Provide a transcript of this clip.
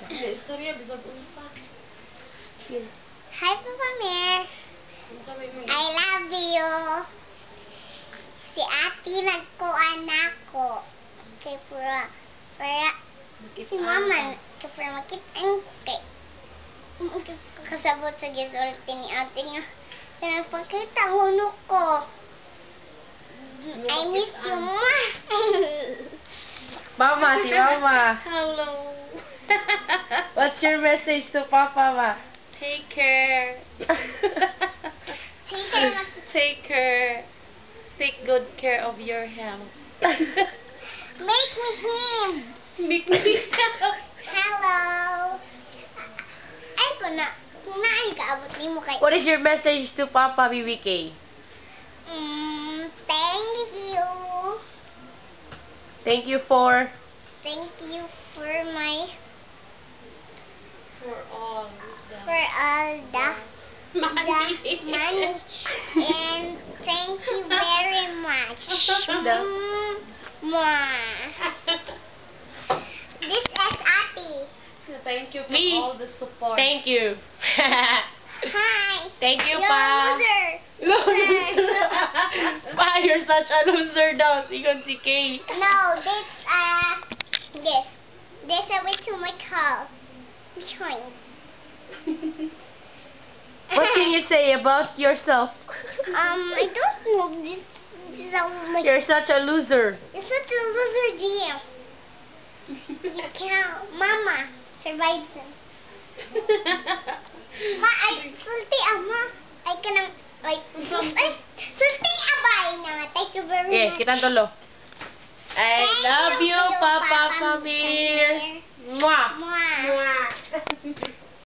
Istorya bisag unsa. Hi, Papa Mir. I love you. Si Ate nagkuan ako. Kay para si Mama kay para makita kay kasabot sa gisulti ni Ate nga. Pero pagkita huno ko. I miss you, Ma. Mama, si Mama. Hello. What's your message to Papa, Ma? Take care. Take care, Ma. Take care. Take good care of your health. Make me him. Make me Hello. Ay, kung kaabot ni mo kay... What is your message to Papa, BBK? Thank you. Thank you for... Thank you for my... for all For all the money. money. And thank you very much. This is Ate. Thank you for Me. all the support. Thank you. Hi. Thank you, You're Pa. a loser. Pa, you're such a loser daw. Sigon si Kay. No, this a way to my car. Behind. What can you say about yourself? I don't know. This is my... You're such a loser. You're such a loser, GM. You can't. Mama, survive them. Ma, ay, sulti, ama. Ay, kanang, ay, sulti, abay na. Thank you very Okay, much. kitang tulo. I Thank love you, Papa Papa Pamir.